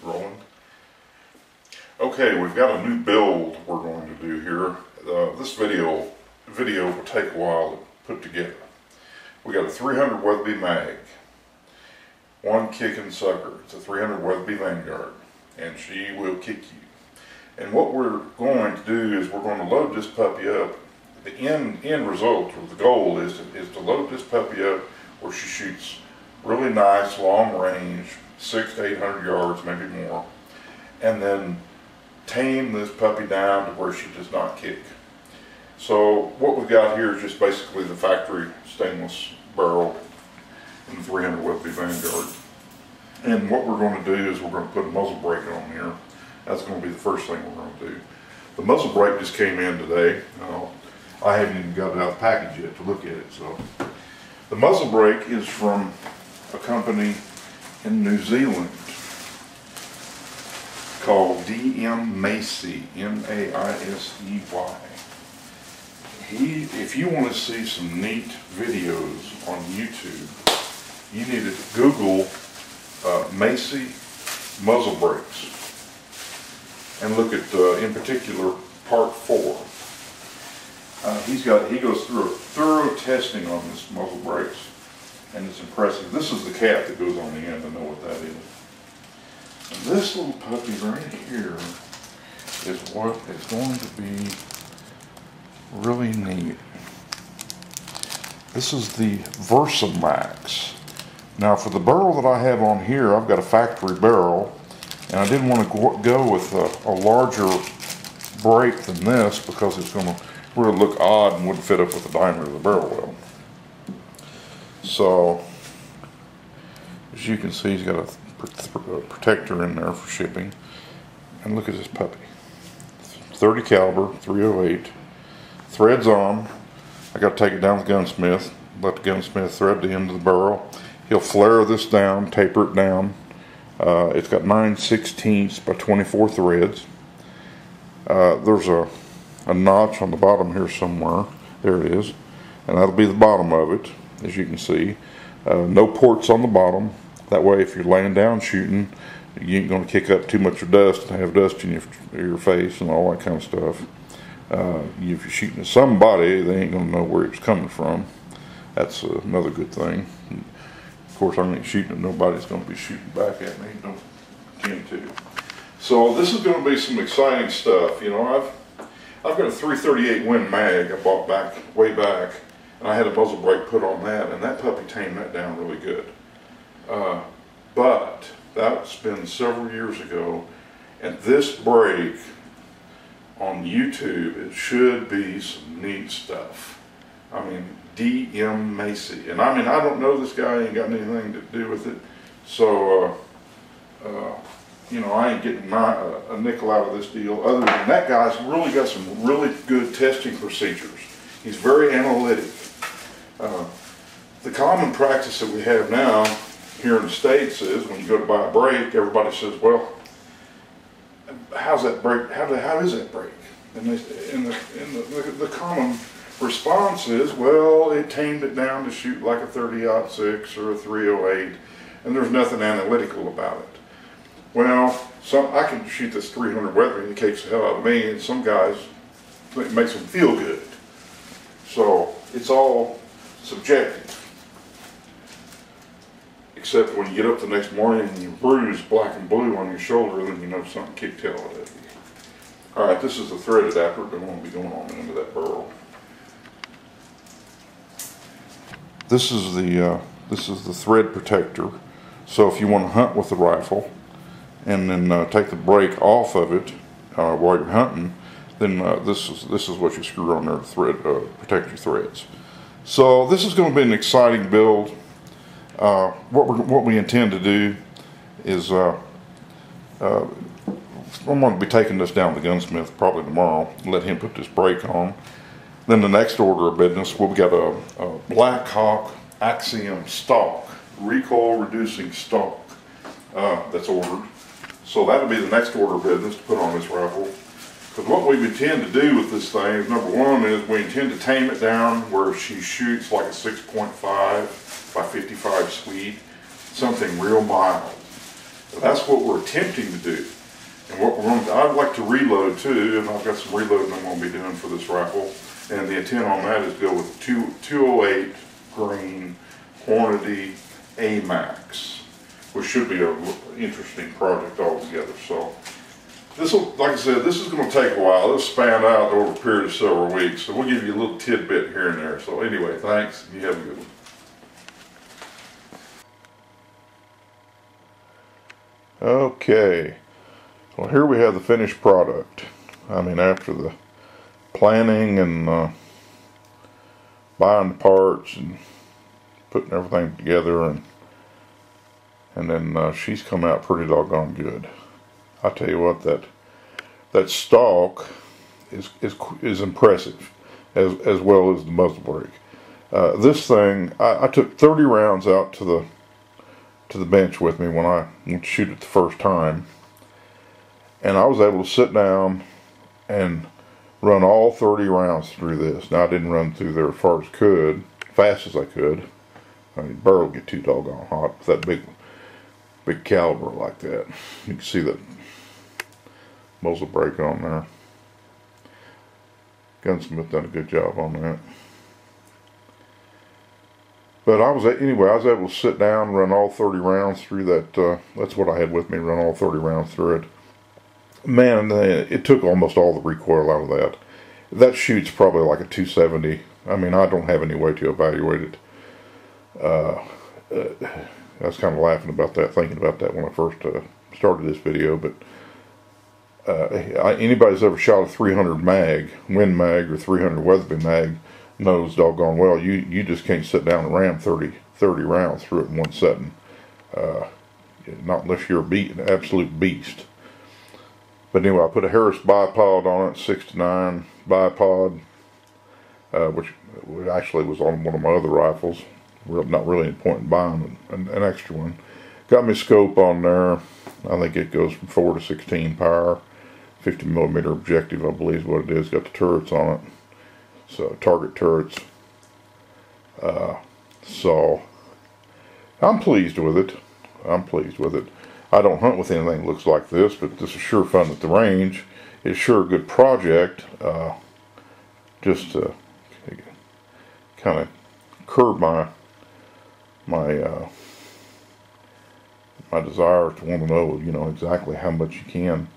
rolling. Okay, we've got a new build we're going to do here. This video will take a while to put together. We got a 300 Weatherby mag, one kicking sucker. It's a 300 Weatherby Vanguard, and she will kick you. And what we're going to do is we're going to load this puppy up. The end result, or the goal, is to load this puppy up where she shoots really nice long range, 600 to 800 yards, maybe more, and then tame this puppy down to where she does not kick. So what we've got here is just basically the factory stainless barrel in the 300 Weatherby Vanguard. And what we're going to do is we're going to put a muzzle brake on here. That's going to be the first thing we're going to do. The muzzle brake just came in today. I haven't even got it out of the package yet to look at it. So the muzzle brake is from a company in New Zealand called DM Massey, M-A-I-S-E-Y. If you want to see some neat videos on YouTube, you need to Google Massey muzzle brakes and look at, in particular, part 4. He goes through a thorough testing on this muzzle brakes, and it's impressive. This is the cap that goes on the end. I know what that is. And this little puppy right here is what is going to be really neat. This is the Versamax. Now, for the barrel that I have on here, I've got a factory barrel, and I didn't want to go with a larger brake than this because it's going to really look odd and wouldn't fit up with the diameter of the barrel well. So, as you can see, he's got a protector in there for shipping. And look at this puppy. 30 caliber, 308. Threads on. I got to take it down to the gunsmith. Let the gunsmith thread the end of the barrel. He'll flare this down, taper it down. It's got 9/16 by 24 threads. There's a notch on the bottom here somewhere. There it is. And that'll be the bottom of it, as you can see. No ports on the bottom. That way, if you're laying down shooting, you ain't going to kick up too much of dust and have dust in your face and all that kind of stuff. If you're shooting at somebody, they ain't going to know where it's coming from. That's another good thing. Of course, I ain't shooting at nobody that's going to be shooting back at me. Don't intend to. So this is going to be some exciting stuff. You know, I've got a 338 Win mag I bought way back, and I had a muzzle brake put on that, and that puppy tamed that down really good. But that's been several years ago, and this brake on YouTube, it should be some neat stuff. I mean, DM Massey, and I mean, I don't know this guy, ain't got anything to do with it, so you know, I ain't getting a nickel out of this deal, other than that guy's really got some really good testing procedures. He's very analytic. The common practice that we have now here in the States is when you go to buy a brake, everybody says, well, how's that brake, how is that brake? And the common response is, well, it tamed it down to shoot like a 30-06 or a 308, and there's nothing analytical about it. Well, I can shoot this 300 Weatherby and it kicks the hell out of me, and some guys, it makes them feel good. So it's all subjective. Except when you get up the next morning and you're bruised black and blue on your shoulder, then you know something kicked hell out of you. Alright, this is the thread adapter that won't be going on the end of that barrel. This is the thread protector. So if you want to hunt with the rifle and then take the brake off of it while you're hunting, then this is what you screw on there to protect your threads. So this is going to be an exciting build. What we intend to do is I'm going to be taking this down to the gunsmith probably tomorrow, let him put this brake on. Then the next order of business, we've got a Blackhawk Axiom stock, recoil reducing stock that's ordered. So that'll be the next order of business to put on this rifle. Because what we intend to do with this thing is, number one, is we intend to tame it down where she shoots like a 6.5 by 55 Swede, something real mild. That's what we're attempting to do. And what I'd like to reload too, and I've got some reloading I'm going to be doing for this rifle. And the intent on that is to go with 208 green Hornady AMAX, which should be an interesting project altogether. So this will, like I said, this is going to take a while. It'll span out over a period of several weeks. So we'll give you a little tidbit here and there. So anyway, thanks. You have a good one. Okay. Well, here we have the finished product. I mean, after the planning and buying the parts and putting everything together, and then she's come out pretty doggone good. I tell you what, that stock is impressive, as well as the muzzle brake. This thing, I took 30 rounds out to the bench with me when I went to shoot it the first time, and I was able to sit down and run all 30 rounds through this. Now I didn't run through there as fast as I could. I mean, barrel would get too doggone hot with that big caliber like that. You can see that muzzle brake on there. Gunsmith done a good job on that. But I was able to sit down, run all 30 rounds through that. That's what I had with me, run all 30 rounds through it. Man, it took almost all the recoil out of that. That shoots probably like a 270. I mean, I don't have any way to evaluate it. I was kind of laughing about that, thinking about that when I first started this video. But anybody's ever shot a 300 mag, Win Mag, or 300 Weatherby mag knows doggone well you just can't sit down and ram 30 rounds through it in one setting. Not unless you're an absolute beast. But anyway, I put a Harris bipod on it, 6-9 bipod, which actually was on one of my other rifles. Not really a point in buying an extra one. Got me scope on there. I think it goes from 4 to 16 power. 50mm objective, I believe is what it is. Got the turrets on it. So, target turrets. So, I'm pleased with it. I don't hunt with anything that looks like this, but this is sure fun at the range. It's sure a good project. Just to kind of curb my desire to want to know, exactly how much you can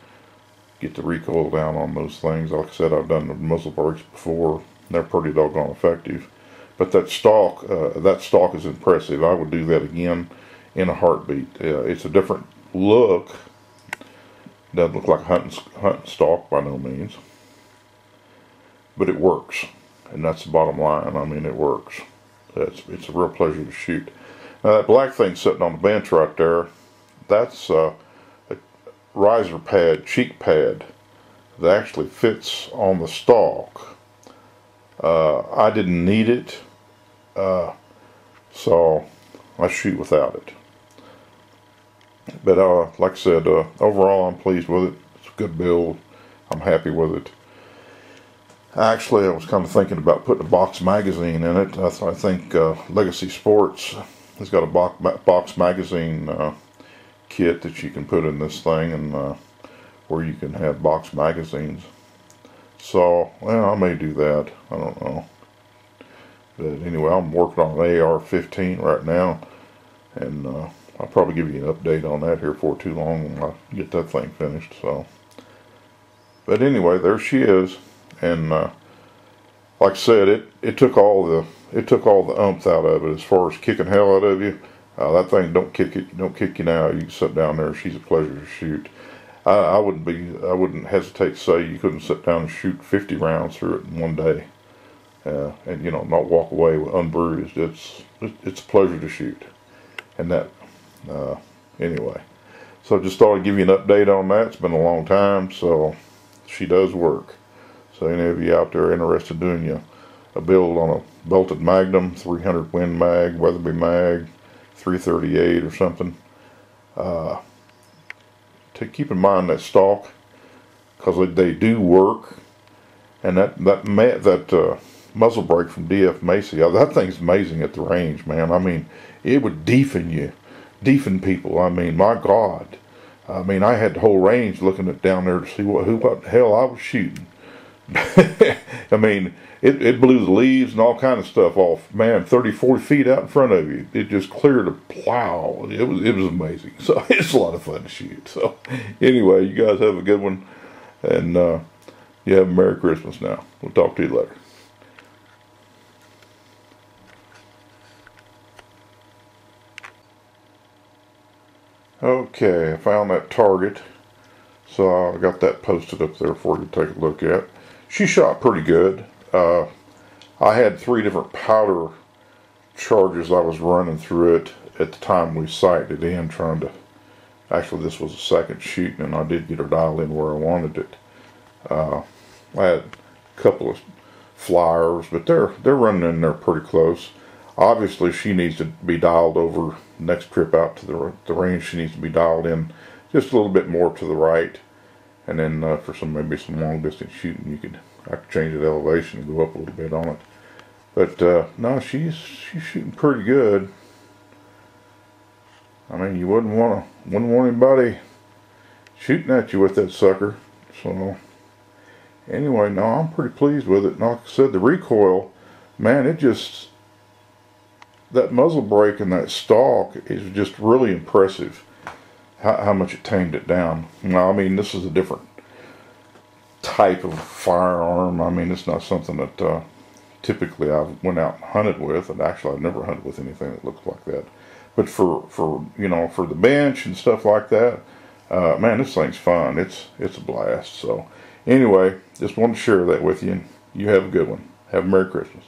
get the recoil down on those things. Like I said, I've done the muzzle brakes before. They're pretty doggone effective. But that stock is impressive. I would do that again in a heartbeat. It's a different look. Doesn't look like a hunting stock by no means. But it works. And that's the bottom line. I mean, it works. It's a real pleasure to shoot. Now that black thing sitting on the bench right there, that's a riser pad, cheek pad, that actually fits on the stock. I didn't need it, so I shoot without it. But like I said, overall I'm pleased with it. It's a good build. I'm happy with it. Actually, I was kind of thinking about putting a box magazine in it. I think Legacy Sports has got a box magazine kit that you can put in this thing, and where you can have box magazines. So, well, I may do that. I don't know. But anyway, I'm working on an AR-15 right now, and I'll probably give you an update on that here for too long when I get that thing finished. So, but anyway, there she is, and like I said, it took all the umph out of it as far as kicking hell out of you. That thing don't kick you now. You can sit down there. She's a pleasure to shoot. I wouldn't hesitate to say you couldn't sit down and shoot 50 rounds through it in one day, and not walk away unbruised. It's a pleasure to shoot, and that anyway. So just thought I'd give you an update on that. It's been a long time, so she does work. So any of you out there interested in doing a build on a belted Magnum, 300 Win Mag, Weatherby Mag, 338 or something, to keep in mind that stock, because they do work. And that muzzle brake from DF Macy, that thing's amazing at the range, man. I mean, it would deafen people. I mean, my God, I mean, I had the whole range looking at down there to see what the hell I was shooting. I mean, it blew the leaves and all kind of stuff off. Man, 30, 40 feet out in front of you. It just cleared a plow. It was amazing. So it's a lot of fun to shoot. So anyway, you guys have a good one. And you have a Merry Christmas now. We'll talk to you later. Okay, I found that target. So I got that posted up there for you to take a look at. She shot pretty good. I had 3 different powder charges I was running through it at the time we sighted in, trying to, actually this was a second shoot, and I did get her dialed in where I wanted it. I had a couple of flyers, but they're running in there pretty close. Obviously she needs to be dialed over. Next trip out to the range, she needs to be dialed in just a little bit more to the right. And then for maybe some long distance shooting, I could change the elevation and go up a little bit on it. But no, she's shooting pretty good. I mean, you wouldn't want anybody shooting at you with that sucker. So anyway, no, I'm pretty pleased with it. And like I said, the recoil, man, that muzzle brake and that stalk is just really impressive. How much it tamed it down. Now, I mean, this is a different type of firearm. I mean, it's not something that typically I went out and hunted with. And actually, I've never hunted with anything that looks like that. But for the bench and stuff like that, man, this thing's fun. It's a blast. So anyway, just wanted to share that with you. And you have a good one. Have a Merry Christmas.